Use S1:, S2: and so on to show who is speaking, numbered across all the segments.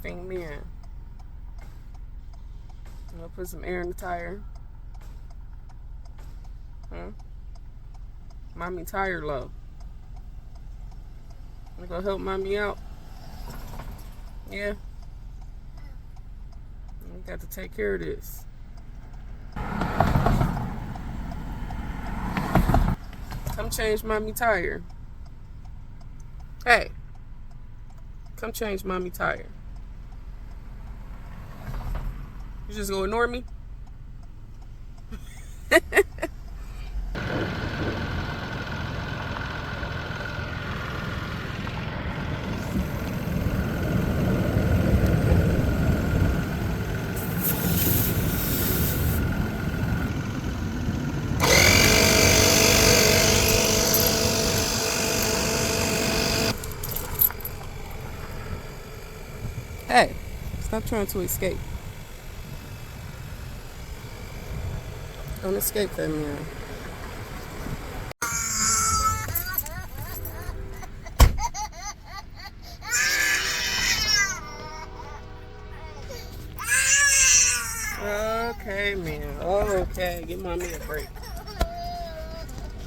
S1: thing then. I'm gonna put some air in the tire. Mommy tire low. You gonna help mommy out? Yeah. We got to take care of this. Come change mommy tire. Hey. Come change mommy tire. You just gonna ignore me? Hey, stop trying to escape. Don't escape that man. Okay, man. Okay, give mommy a break.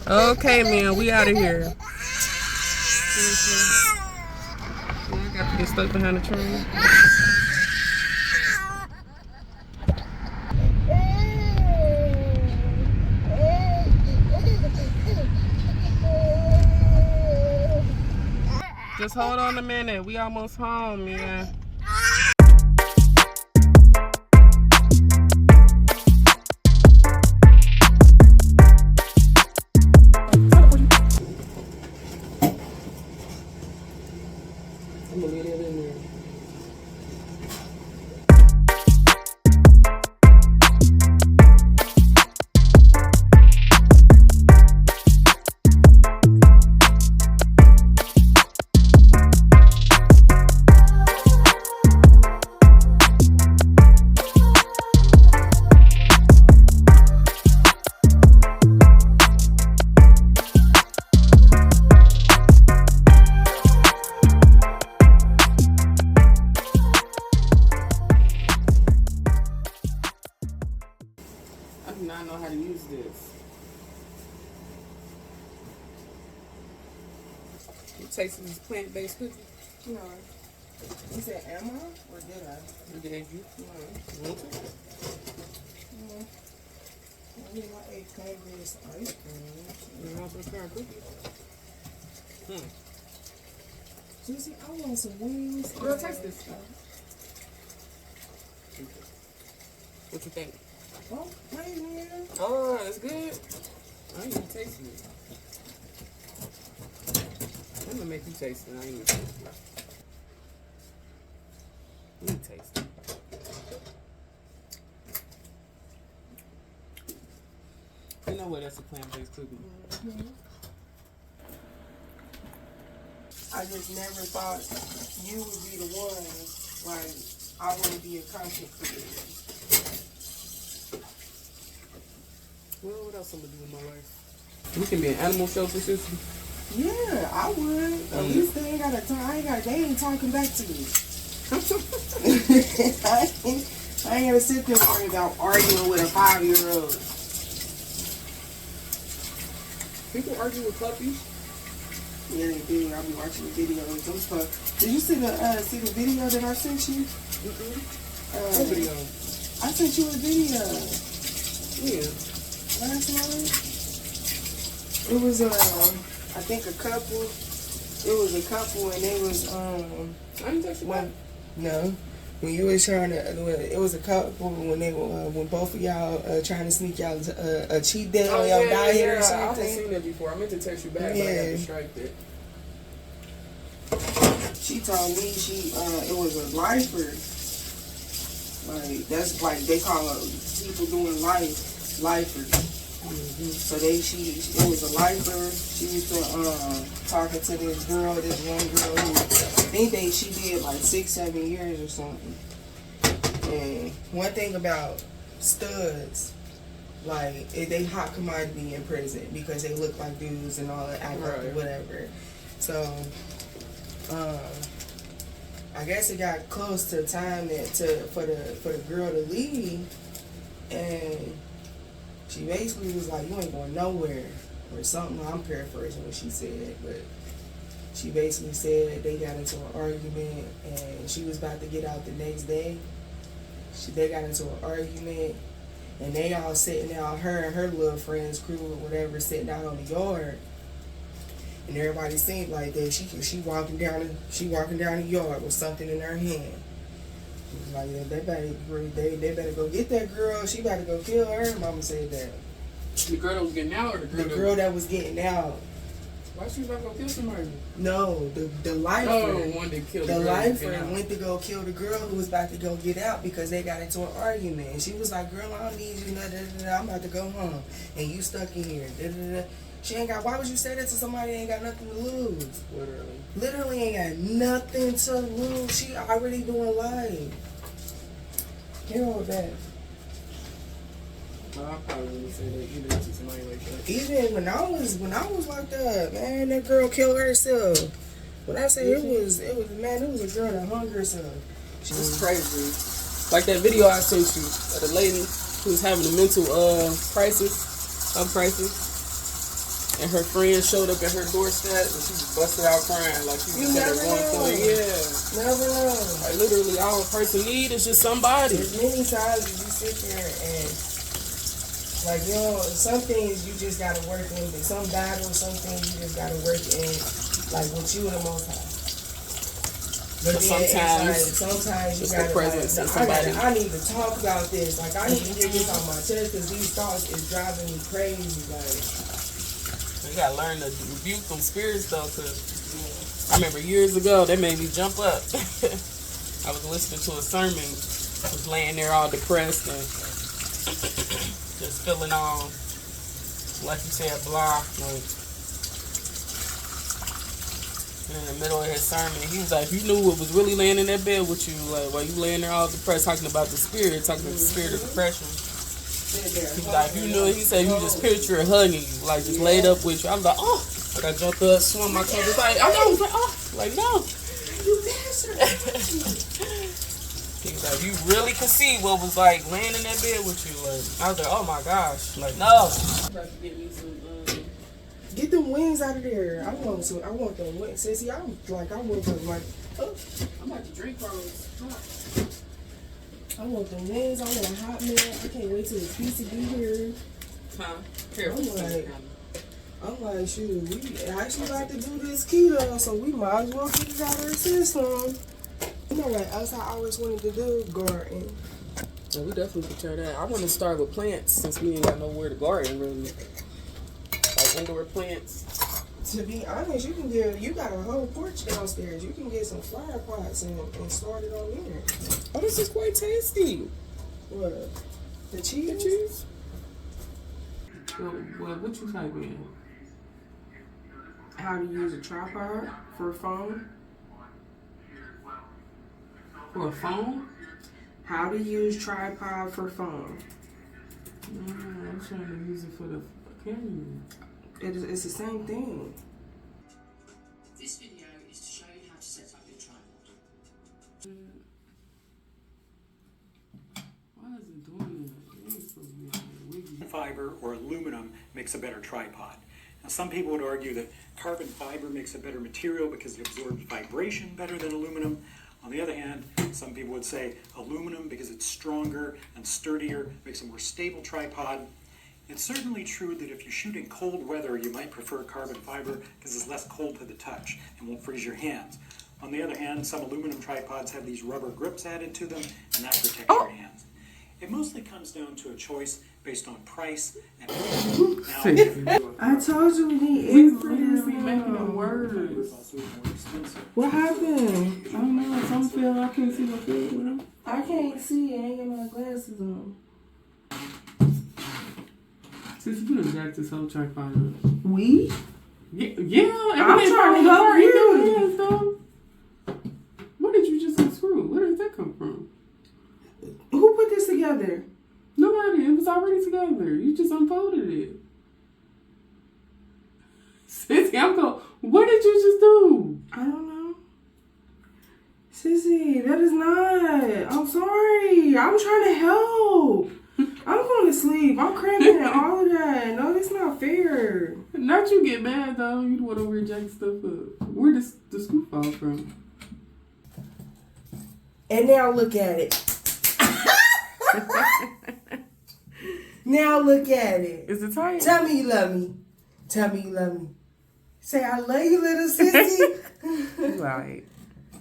S1: Okay, man, we out of here. I got to get stuck behind the train. Just hold on a minute. We almost home, man. I'm gonna leave it in there. I do not know how to use this. You tasting this plant-based cookie?
S2: No. You said, am I? Or did I?
S1: I gave you.
S2: No.
S1: Want to?
S2: No. I mean, I ate plant-based ice cream.
S1: You want some current cookie?
S2: Juicy, I want some wings.
S1: Girl, taste this stuff. What you think?
S2: Oh, hey, man.
S1: Oh, it's good. I ain't even tasting it. I'm gonna make you taste it. I ain't even taste it. Let me taste it. You know what? That's a plant-based cookie.
S2: Mm-hmm. I just never thought you would be the one. Like, I want to be a content creator.
S1: Well, what else I'm gonna do in my life? We can be an animal shelter system.
S2: Yeah, I would. At least they ain't got a time. They ain't talking back to me. I ain't gonna sit there and worry about arguing with a 5-year-old.
S1: People argue with puppies.
S2: Yeah, they do. I'll be watching the videos. Those stuff. Did you see the video that I sent you?
S1: What video?
S2: I sent you a video.
S1: Yeah.
S2: Last night. It was I think a couple. It was a couple, and they was
S1: I didn't touch you.
S2: No. When you was trying to, it was a couple when they were when both of y'all trying to sneak y'all a cheat day on your diet or something.
S1: I've seen that before. I meant to text you back, but I got distracted.
S2: She told me it was a lifer. Like that's like they call people doing lifers. Mm-hmm. So it was a lifer. She was talking to this young girl who I think she did like 6-7 years or something. And one thing about studs, like they hot commodity in prison because they look like dudes and all that, act like whatever. So I guess it got close to time for the girl to leave, and she basically was like, "You ain't going nowhere," or something. I'm paraphrasing what she said, but she basically said they got into an argument, and she was about to get out the next day. They got into an argument, and they all sitting out, her and her little friends, crew or whatever, sitting out on the yard. And everybody seemed like that. She walking down the yard with something in her hand. She was like, yeah, they better go get that girl. She about to go kill her. Mama said that.
S1: The girl that was getting out, or the
S2: girl that was getting out?
S1: Why she was about to go kill somebody?
S2: No, the lifer.
S1: Oh, the one that killed the girl.
S2: The lifer went to go kill the girl who was about to go get out because they got into an argument. And she was like, "Girl, I don't need you. I'm about to go home, and you stuck in here." She ain't got. Why would you say that to somebody that ain't got nothing to lose? Literally ain't got nothing to lose. She already doing life. Get all that.
S1: Well, I probably wouldn't say that either to somebody like that.
S2: Even when I was locked up, man, that girl killed herself. When I say it was a girl that hung herself.
S1: She was crazy. Like that video I sent you of the lady who was having a mental crisis. And her friend showed up at her doorstep, and she just busted out crying like she was going through it. Yeah.
S2: Never know.
S1: Like literally, all a person need is just somebody.
S2: There's many times you sit there and, like, you know, some things you just gotta work in. Some battles, some things you just gotta work in, like with you and the Most High. But sometimes you gotta like, I need to talk about this. Like, I need to get this on my chest because these thoughts is driving me crazy. Like.
S1: You gotta learn to rebuke them spirits though, cause I remember years ago they made me jump up. I was listening to a sermon, was laying there all depressed and just feeling all, like you said, blah. Like, in the middle of his sermon, he was like, "You knew what was really laying in that bed with you, like while you laying there all depressed, talking about the spirit, talking about the spirit of depression." He's like, "You know," he said, "you just picture it hugging you, like just laid up with you." I was like, "Oh," like I jumped up, swung my toes, like, I know, like, "Oh," like, "No." He was like, "You really could see what was like laying in that bed with you." Like, I was like, "Oh my gosh," like, "No."
S2: Get them wings out of there. I want them wings. See, I want them like. Oh.
S1: I'm about to drink those.
S2: I want the wings. I want a hot meal. I can't wait till the pizza be here. I'm like, shoot, we actually about to do this keto, so we might as well get it out of our system. You know what else I always wanted to do? Garden.
S1: Yeah, we definitely could try that. I want to start with plants since we ain't got nowhere to garden really. Like indoor plants.
S2: To be honest, you got a whole porch downstairs. You can get some flower pots and start it on there.
S1: Oh, this is quite tasty.
S2: What? The cheese?
S1: The cheese? Well, what you type in?
S2: How to use a tripod for a phone.
S1: For a phone?
S2: How to use tripod for phone.
S1: No, I'm trying to use it for the camera.
S2: It's the same thing.
S3: This video is to show you how to set up your tripod.
S1: Why is it doing that? It ain't supposed to be on there.
S4: Fiber or aluminum makes a better tripod. Now, some people would argue that carbon fiber makes a better material because it absorbs vibration better than aluminum. On the other hand, some people would say aluminum because it's stronger and sturdier, makes a more stable tripod. It's certainly true that if you shoot in cold weather, you might prefer carbon fiber because it's less cold to the touch and won't freeze your hands. On the other hand, some aluminum tripods have these rubber grips added to them, and that protects your hands. It mostly comes down to a choice based on price and
S2: I told you we is for this
S1: making the words.
S2: What happened?
S1: I don't know. Some feel I can't see my food.
S2: I can't see. I ain't got my glasses on.
S1: Since you done jacked this whole tripod.
S2: We?
S1: Yeah.
S2: I'm trying to help you.
S1: What did you just unscrew? Where did that come from?
S2: Who put this together?
S1: Nobody. It was already together. You just unfolded it. Sissy, I'm going, what did you just do?
S2: I don't know. Sissy, that is not. I'm sorry. I'm trying to help. I'm going to sleep. I'm cramping and all of that. No, that's not fair.
S1: Not you get mad though. You the one over here jacking stuff up. Where does the scoop fall from?
S2: And now look at it. Now look at it.
S1: Is it tight?
S2: Tell me you love me. Tell me you love me. Say I love you, little sissy.
S1: Right.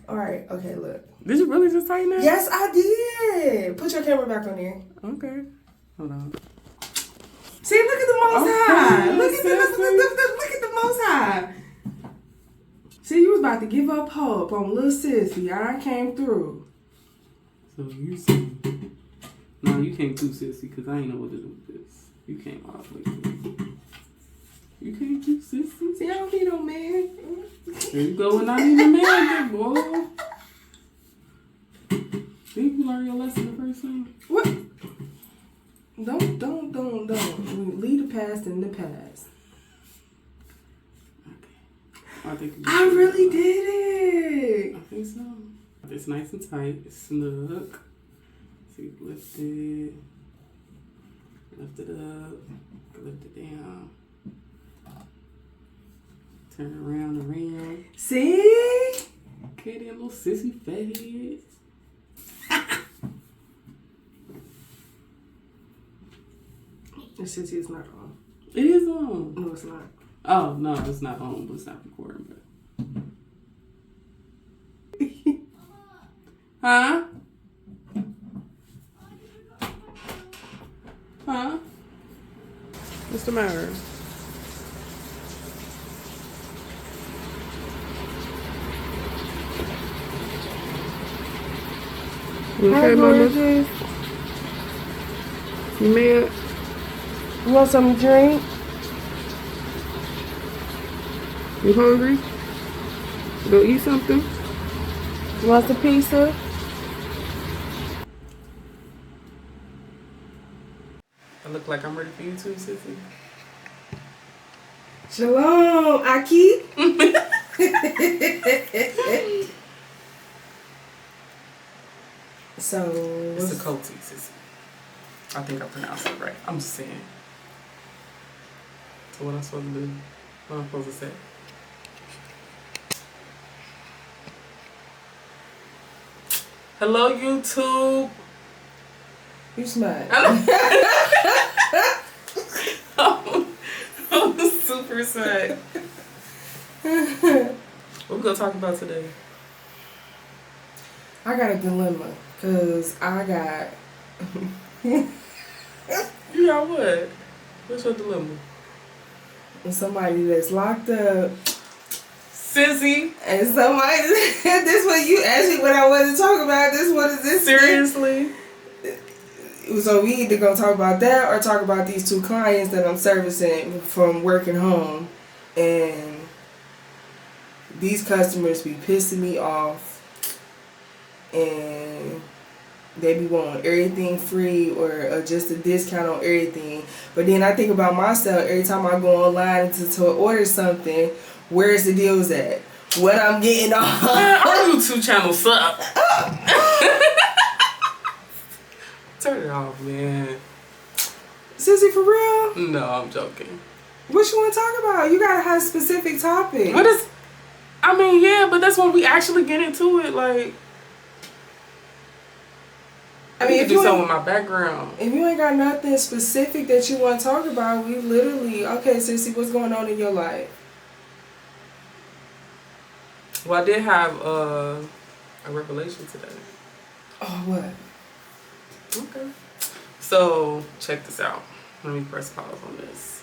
S2: All right. Okay, look.
S1: Did you really just tighten that?
S2: Yes, I did. Put your camera back on there.
S1: Okay. Hold on.
S2: See, look at the Most
S1: Okay,
S2: High. Look at
S1: sissy.
S2: look at the Most High. See, you was about to give up hope on little sissy. I came through.
S1: So you see. No, you can't do sissy because I ain't know what to do with this. You came all the way through. You can't do sissy.
S2: See, I don't need no man.
S1: There you go, and I need a man, big boy. Didn't you learn your lesson the first time?
S2: What? Don't. Leave the past in the past.
S1: I think
S2: I really did it.
S1: I think so. It's nice and tight. It's snug. See, lift it up, lift it down, turn it around and around.
S2: See?
S1: Okay, then little sissy face.
S2: The sissy is not on.
S1: It is on.
S2: No, it's not.
S1: Oh no, it's not on, but it's not recording. But huh? Huh? What's the matter? You okay, mama? You mad?
S2: You want something to drink?
S1: You hungry? Go eat something?
S2: You want some pizza?
S1: I look like I'm ready for you too, sissy.
S2: Shalom, Aki. So
S1: It's a coatie, sissy. I think I pronounced it right. I'm just saying. So what I'm supposed to do? What I'm supposed to say? Hello, YouTube.
S2: you smart.
S1: I'm super sad. What we gonna talk about today?
S2: I got a dilemma because I got.
S1: You got what? What's your dilemma?
S2: Somebody that's locked up.
S1: Sissy.
S2: And somebody, this what you asked me what I wanted to talk about. This what is this?
S1: Seriously?
S2: So we either gonna talk about that or talk about these two clients that I'm servicing from working home, and these customers be pissing me off, and they be wanting everything free or just a discount on everything. But then I think about myself every time I go online to order something. Where's the deals at? What I'm getting off?
S1: Our YouTube channel suck. Turn it off, man.
S2: Sissy, for real?
S1: No, I'm joking.
S2: What you want to talk about? You gotta have a specific topic.
S1: What is? I mean, yeah, but that's when we actually get into it. Like, I mean, if you something with my background.
S2: If you ain't got nothing specific that you want to talk about, we literally okay, Sissy, what's going on in your life?
S1: Well, I did have a revelation today.
S2: Oh, what?
S1: Okay. So, check this out. Let me press pause on this.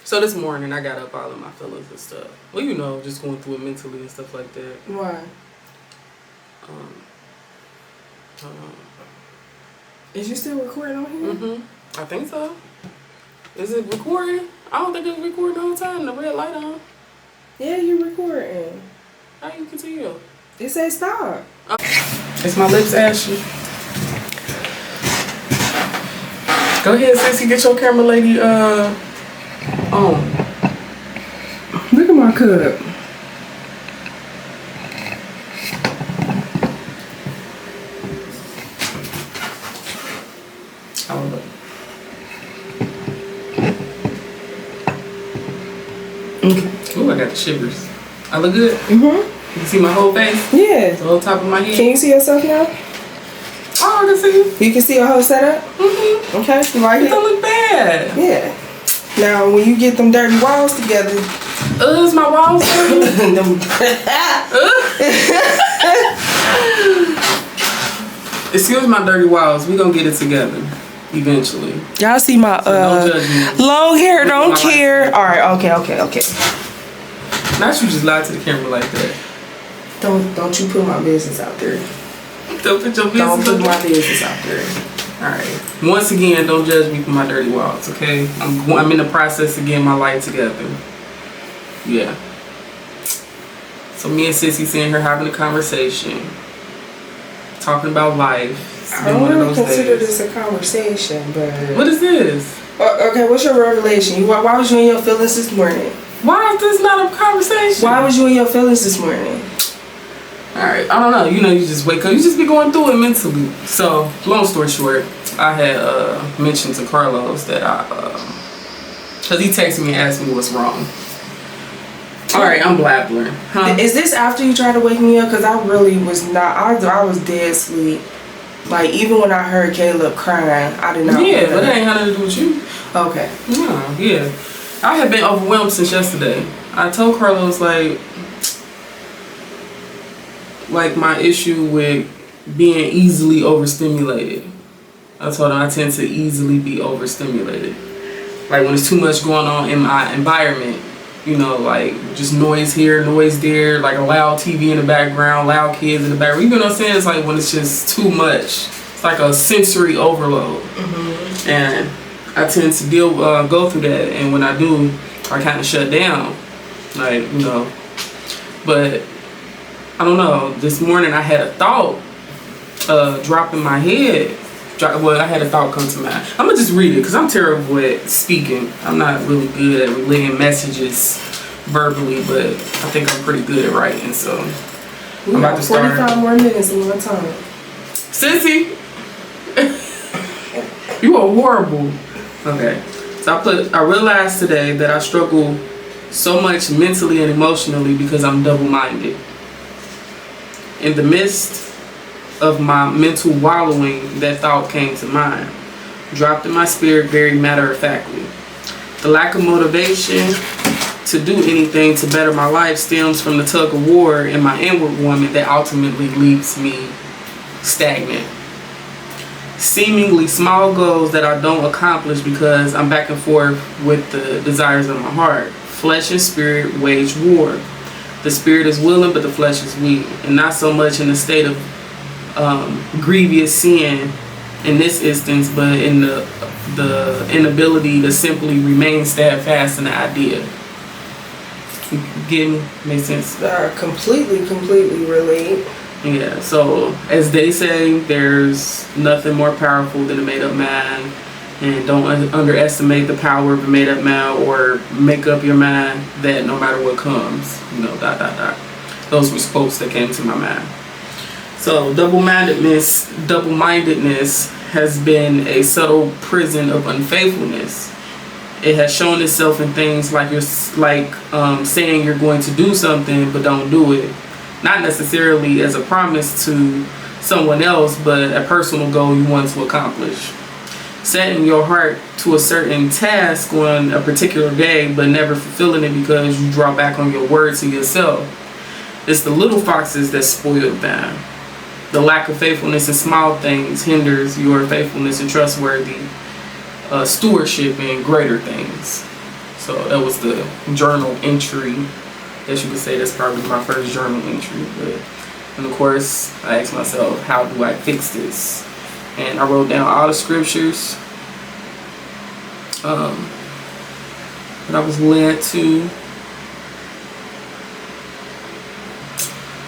S1: So this morning, I got up all of my feelings and stuff. Well, you know, just going through it mentally and stuff like that.
S2: Why? Is you still recording on here?
S1: Mm-hmm. I think so. Is it recording? I don't think it was recording the whole time. The red light on.
S2: Yeah, you recording.
S1: How you can tell?
S2: It says stop.
S1: It's my lips ashy. Go ahead, Sissy. Get your camera lady on.
S2: Look at my cup.
S1: Ooh, I got the shivers. I look good?
S2: Mm-hmm.
S1: You can see my whole face?
S2: Yeah.
S1: The whole top of my head?
S2: Can you see yourself now?
S1: Oh, I can see you.
S2: You can see your whole setup?
S1: Mm-hmm.
S2: Okay. You like
S1: It
S2: it?
S1: don't look bad.
S2: Yeah. Now, when you get them dirty walls together...
S1: Is my walls dirty? Excuse my dirty walls. We gonna get it together. Eventually.
S2: Y'all see my
S1: don't judge me.
S2: long hair, don't
S1: my
S2: care. Alright, okay.
S1: Not you just lie to the camera like that.
S2: Don't you put my business out there.
S1: Don't put your business
S2: Don't put
S1: out
S2: my
S1: there.
S2: business out there.
S1: Alright. Once again, don't judge me for my dirty walls, okay? I'm in the process of getting my life together. Yeah. So me and Sissy sitting here having a conversation. Talking about life. It's
S2: I
S1: been
S2: don't
S1: one of
S2: really
S1: those
S2: consider
S1: days.
S2: this a conversation, but...
S1: What is this?
S2: Okay, what's your revelation? Why was you in your feelings this morning?
S1: Why is this not a conversation?
S2: Why was you in your feelings this morning?
S1: Alright, I don't know. You know, you just wake up. You just be going through it mentally. So, long story short, I had mentioned to Carlos that because he texted me and asked me what's wrong. Alright, I'm blabbering. Huh?
S2: Is this after you tried to wake me up? Because I really was not. I was dead asleep. Like, even when I heard Caleb crying, I did not.
S1: Yeah, but that ain't had nothing to do with you.
S2: Okay.
S1: No, yeah. I have been overwhelmed since yesterday. I told Carlos, like my issue with being easily overstimulated. I told him I tend to easily be overstimulated. Like, when there's too much going on in my environment, you know, like just noise here, noise there, like a loud TV in the background, loud kids in the background. You know what I'm saying? It's like when it's just too much. It's like a sensory overload. Mm-hmm. And I tend to go through that. And when I do, I kind of shut down. Like, you know. But I don't know. This morning I had a thought drop in my head. Well, I had a thought come to mind. I'm going to just read it because I'm terrible at speaking. I'm not really good at relaying messages verbally, but I think I'm pretty good at writing. So I'm about to start.
S2: 45 more minutes in one time.
S1: Sissy! You are horrible. Okay. So I realized today that I struggle so much mentally and emotionally because I'm double-minded. In the midst of my mental wallowing, that thought came to mind. Dropped in my spirit very matter-of-factly. The lack of motivation to do anything to better my life stems from the tug of war in my inward woman that ultimately leaves me stagnant. Seemingly small goals that I don't accomplish because I'm back and forth with the desires of my heart. Flesh and spirit wage war. The spirit is willing, but the flesh is weak. And not so much in the state of grievous sin in this instance, but in the inability to simply remain steadfast in the idea. Get me? Make sense?
S2: Completely relate.
S1: Yeah, so as they say, there's nothing more powerful than a made-up mind, and don't underestimate the power of a made-up mind or make up your mind that no matter what comes, you know, ... Those were quotes that came to my mind. So double-mindedness has been a subtle prison of unfaithfulness. It has shown itself in things like saying you're going to do something but don't do it. Not necessarily as a promise to someone else, but a personal goal you want to accomplish. Setting your heart to a certain task on a particular day, but never fulfilling it because you draw back on your word to yourself. It's the little foxes that spoil the vine. The lack of faithfulness in small things hinders your faithfulness and trustworthy stewardship in greater things. So that was the journal entry. Guess you could say that's probably my first journal entry. And of course, I asked myself, how do I fix this? And I wrote down all the scriptures that I was led to.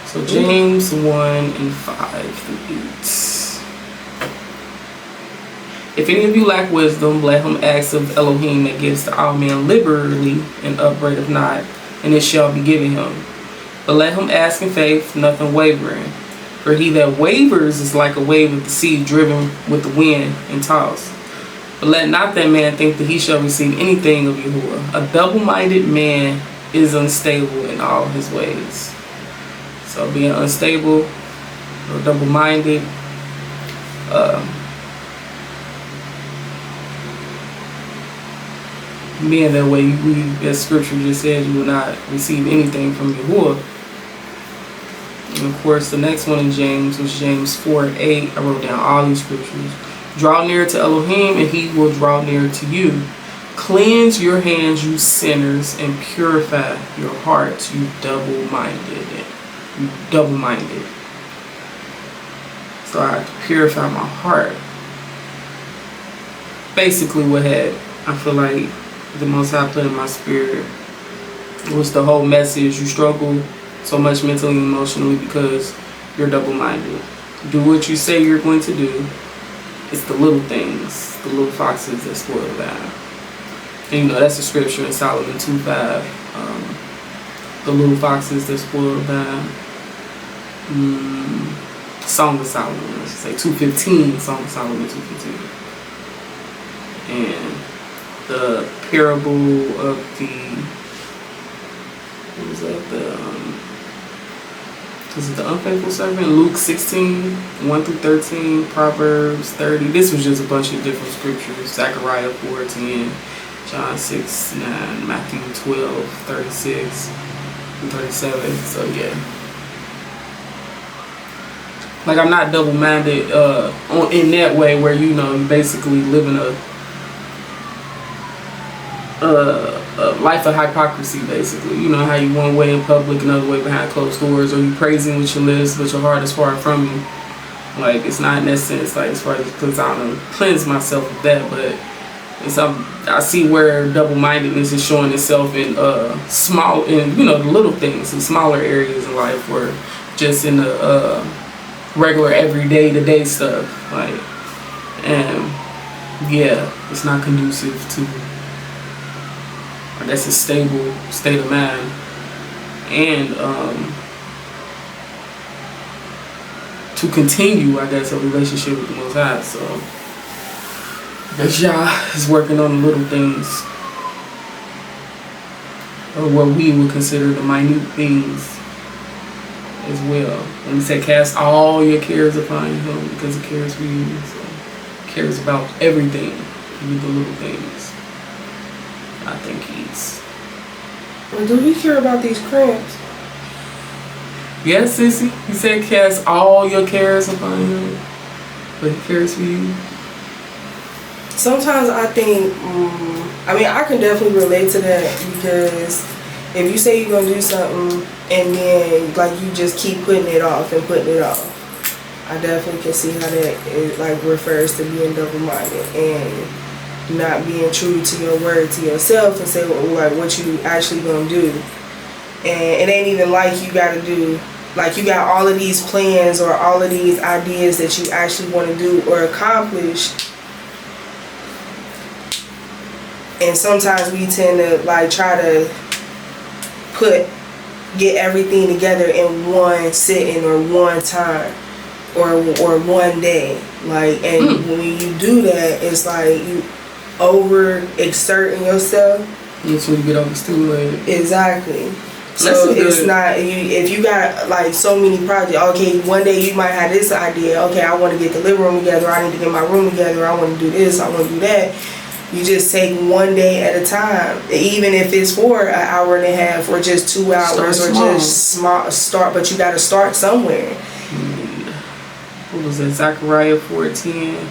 S1: So James 1:5-8. If any of you lack wisdom, let him ask of Elohim that gives to all men liberally and upbraideth not, and it shall be given him. But let him ask in faith, nothing wavering. For he that wavers is like a wave of the sea driven with the wind and tossed. But let not that man think that he shall receive anything of Yahuwah. A double-minded man is unstable in all his ways. So being unstable or double-minded, being that way, as scripture just said, you will not receive anything from Yahuwah. And of course, the next one in James was James 4:8. I wrote down all these scriptures. Draw near to Elohim, and he will draw near to you. Cleanse your hands, you sinners, and purify your hearts, you double-minded. You double-minded. So I have to purify my heart. Basically, what I feel like the Most High put in my spirit was the whole message. You struggle so much mentally and emotionally because you're double-minded. Do what you say you're going to do. It's the little things, the little foxes that spoil the vine. And you know, that's the scripture in Solomon 2:5. The little foxes that spoil the vine. Song of Solomon, I should say 2:15. Song of Solomon 2:15. And the parable of was it the unfaithful servant? Luke 16:1-13, Proverbs 30. This was just a bunch of different scriptures. Zechariah 4:10, John 6:9, Matthew 12:36-37. So yeah. Like, I'm not double-minded in that way where, you know, you basically live in a life of hypocrisy, basically. You know how you one way in public, another way behind closed doors, or you praising with your lips, but your heart is far from you. Like, it's not in that sense, like, as far as, because I don't cleanse myself of that, but I see where double-mindedness is showing itself in you know, the little things, in smaller areas in life, or just in the regular everyday to-day stuff, like, and yeah, it's not conducive to, I guess, a stable state of mind, and to continue, I guess, a relationship with the Most High. So I guess Yah is working on the little things, or what we would consider the minute things as well. And he said, cast all your cares upon him because he cares for you. So he cares about everything, even the little things. I think he's...
S2: Well, do he care about these cramps?
S1: Yes, sissy. He said, cast all your cares upon him, but he cares for you.
S2: Sometimes I think, I mean, I can definitely relate to that, because if you say you're going to do something and then, like, you just keep putting it off and putting it off, I definitely can see how that like, refers to being double-minded and not being true to your word to yourself and say, well, like, what you actually going to do. And it ain't even like you got to do, like, you got all of these plans or all of these ideas that you actually want to do or accomplish. And sometimes we tend to, like, try to get everything together in one sitting or one time or one day. Like, and when you do that, it's like you over-exerting yourself.
S1: That's when you get overstimulated.
S2: Exactly. So it's not, if you got like so many projects, okay, one day you might have this idea, okay, I want to get the living room together, I need to get my room together, I want to do this, I want to do that. You just take one day at a time, even if it's for an hour and a half or just 2 hours or just start, but you got to start somewhere.
S1: What was it, Zechariah 4:10?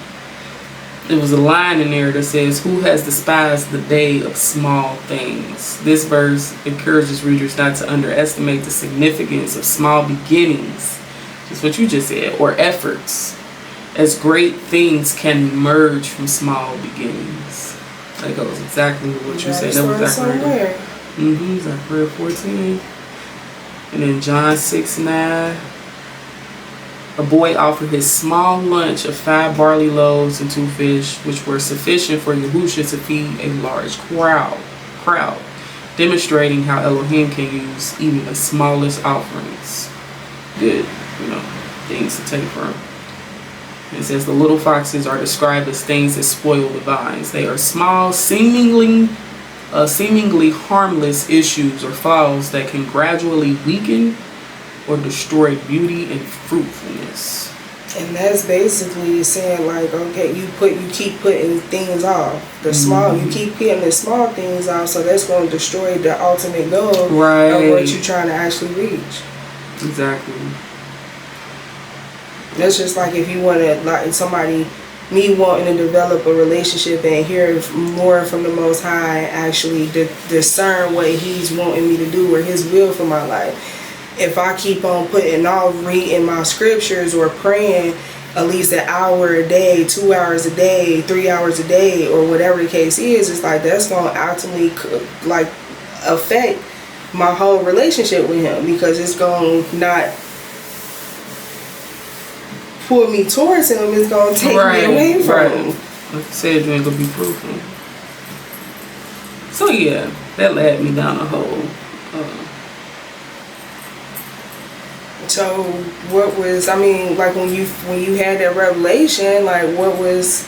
S1: There was a line in there that says, who has despised the day of small things? This verse encourages readers not to underestimate the significance of small beginnings, just what you just said, or efforts, as great things can emerge from small beginnings. That goes exactly with what you said. That was Zechariah. Zechariah 4:10. And then John 6:9. A boy offered his small lunch of 5 barley loaves and 2 fish, which were sufficient for Yahusha to feed a large crowd, demonstrating how Elohim can use even the smallest offerings. Good, things to take from. It says the little foxes are described as things that spoil the vines. They are small, seemingly seemingly harmless issues or flaws that can gradually weaken or destroy beauty and fruitfulness.
S2: And that's basically saying like, okay, you keep putting things off. The small, you keep putting the small things off, so that's going to destroy the ultimate goal of what you're trying to actually reach.
S1: Exactly.
S2: That's just like if you want to, like somebody, me wanting to develop a relationship and hear more from the Most High, actually discern what He's wanting me to do or His will for my life. If I keep on putting off reading my scriptures or praying at least an hour a day, 2 hours a day, 3 hours a day, or whatever the case is, it's like that's going to ultimately like affect my whole relationship with Him, because it's going to not pull me towards Him, it's going to take me away from Him.
S1: Like you said, you ain't going to be fruitful. So yeah, that led me down a whole...
S2: So what was, I mean, like when you had that revelation, like what was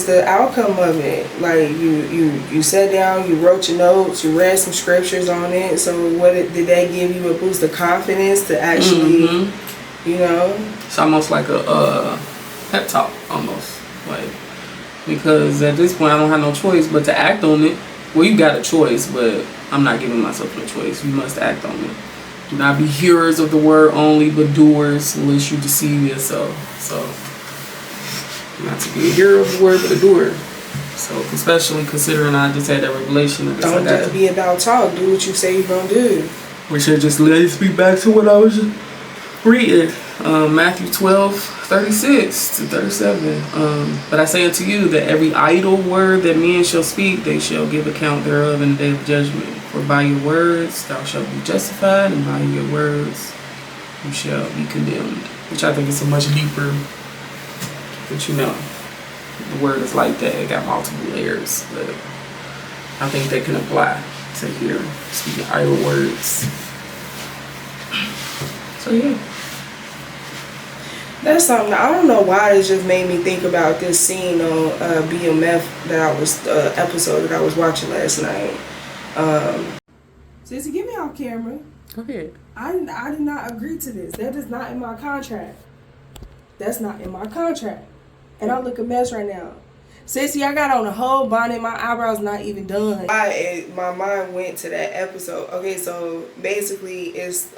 S2: the outcome of it? Like you sat down, you wrote your notes, you read some scriptures on it. So did that give you a boost of confidence to actually, you know?
S1: It's almost like a pep talk, almost, like, because at this point I don't have no choice but to act on it. Well, you got a choice, but I'm not giving myself no choice. You must act on it. Do not be hearers of the word only, but doers, unless you deceive yourself. So, not to be a hearer of the word, but a doer. So, especially considering I just had that revelation.
S2: Don't just be about talk. Do what you say you're going to do.
S1: We should just let me back to what I was just reading. Matthew 12:36-37. But I say unto you that every idle word that men shall speak, they shall give account thereof in the day of judgment. For by your words thou shalt be justified, and by your words you shall be condemned. Which I think is a much deeper, but you know, the word is like that. It got multiple layers, but I think they can apply to here, speaking idle words. So yeah.
S2: That's something, I don't know why it just made me think about this scene on BMF episode that I was watching last night. Sissy, get me off camera.
S1: Go ahead.
S2: I did not agree to this. That is not in my contract. That's not in my contract. And I look a mess right now. Sissy, I got on a whole bonnet. My eyebrows not even done. My mind went to that episode. Okay, so basically it's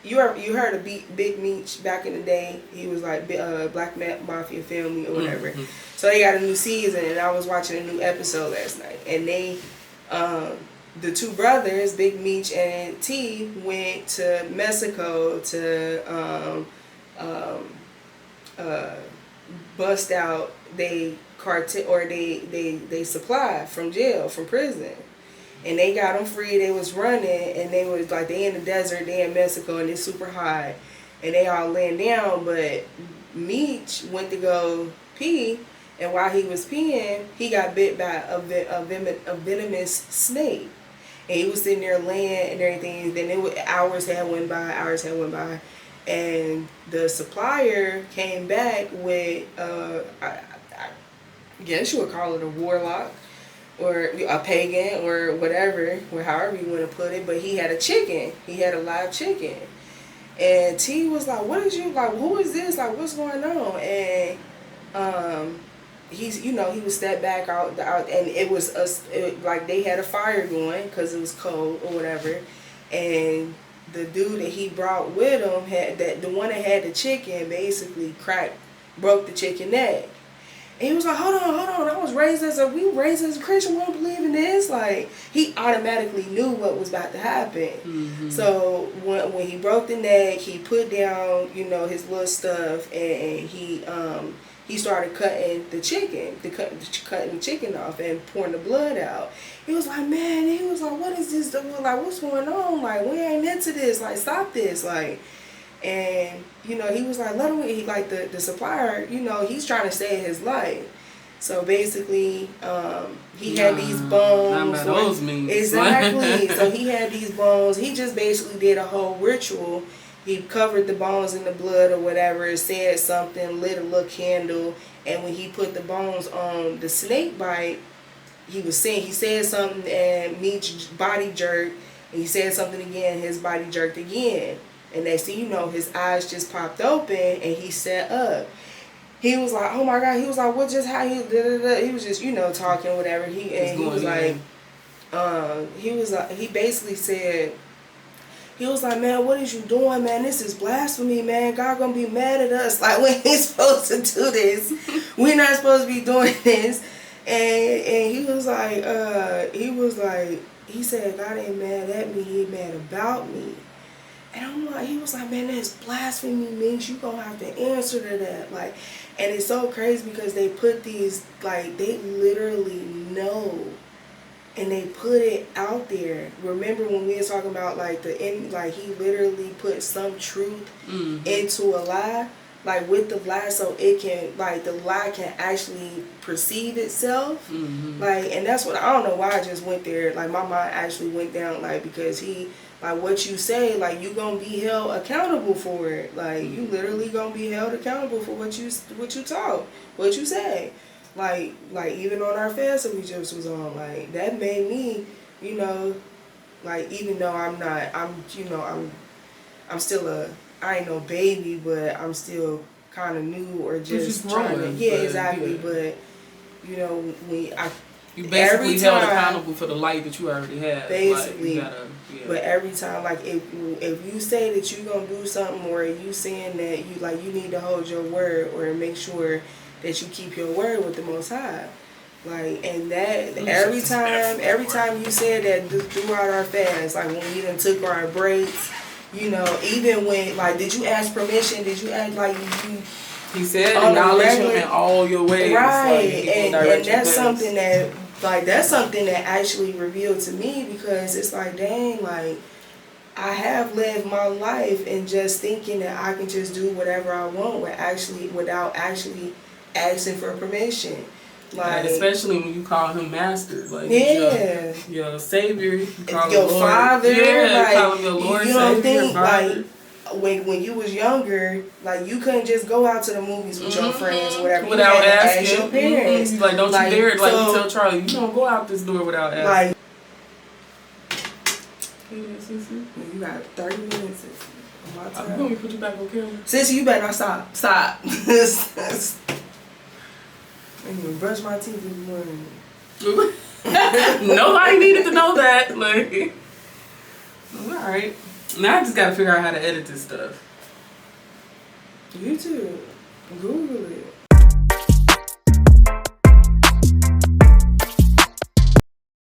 S2: you heard of Big Meech back in the day. He was like Black Mafia Family or whatever. So they got a new season, and I was watching a new episode last night. And they, the two brothers, Big Meech and T, went to Mexico to bust out they cartel, or they supply from jail, from prison. And they got them free. They was running, and they was like, they in the desert, they in Mexico, and it's super hot, and they all laying down. But Meech went to go pee, and while he was peeing, he got bit by a venomous snake. And he was sitting there laying and everything. Then hours had went by, and the supplier came back with I guess you would call it a warlock, or a pagan, or whatever, or however you want to put it. But he had a chicken. He had a live chicken. And T was like, what is you, like, who is this? Like, what's going on? And he's, you know, he was stepped back out, and it was like they had a fire going because it was cold or whatever. And the dude that he brought with him the one that had the chicken basically broke the chicken neck. And he was like, hold on, we raised as a Christian, we don't believe in this. Like, he automatically knew what was about to happen. Mm-hmm. So when he broke the neck, he put down, you know, his little stuff, and he started cutting the chicken, cutting the chicken off and pouring the blood out. He was like, man, he was like, what is this? Like, what's going on? Like, we ain't into this. Like, stop this. Like, and, you know, he was like, let him, he, like, the supplier, you know, he's trying to save his life. So basically, he had these bones.
S1: Not those means.
S2: Exactly. So he had these bones. He just basically did a whole ritual he covered the bones in the blood or whatever, said something, lit a little candle, and when he put the bones on the snake bite, he said something and Meech's body jerked, and he said something again, his body jerked again. And next thing you know, his eyes just popped open and he sat up. He was like, oh my God, he was like, what just happened? He was just, talking, whatever. He basically said, he was like, man, what is you doing, man? This is blasphemy, man. God gonna be mad at us. Like, we ain't supposed to do this. We're not supposed to be doing this. And he said, God ain't mad at me, he mad about me. And I'm like, he was like, man, that's blasphemy, means you gonna have to answer to that. Like, and it's so crazy because they put these, like, they literally know. And they put it out there. Remember when we were talking about he literally put some truth into a lie, like with the lie, so it can the lie can actually perceive itself. And that's what I don't know why I just went there. Like my mind actually went down because what you say, you gonna be held accountable for it. Like you literally gonna be held accountable for what you talk, what you say. Like even on our fast that we just was on, that made me, even though I'm still I ain't no baby, but I'm still kind of new or just trying to, exactly. But
S1: you basically held accountable for the light that you already had.
S2: Basically, but every time, if you say that you gonna do something, or you saying that you need to hold your word or make sure that you keep your word with the Most High. And that every time you said that throughout our fast, when we done took our breaks, even when, did you ask permission? Did you ask, you...
S1: He said, acknowledge him in all your ways.
S2: Right, and that's something that, that's something that actually revealed to me, because it's dang, I have lived my life and just thinking that I can just do whatever I want without actually asking for permission.
S1: Especially when you call him master, your savior, you call
S2: your
S1: him
S2: father,
S1: you call him your Lord,
S2: you don't
S1: savior,
S2: think when you was younger, you couldn't just go out to the movies with your friends or whatever
S1: without asking
S2: ask your parents.
S1: Don't you dare, you tell Charlie, you don't go out this door without asking.
S2: You got 30 minutes on my time.
S1: I'm going to put you back on camera.
S2: Sissy, you better not stop. I didn't even brush my teeth this morning.
S1: Nobody needed to know that. Alright. Now I just gotta figure out how to edit this stuff.
S2: YouTube. Google it.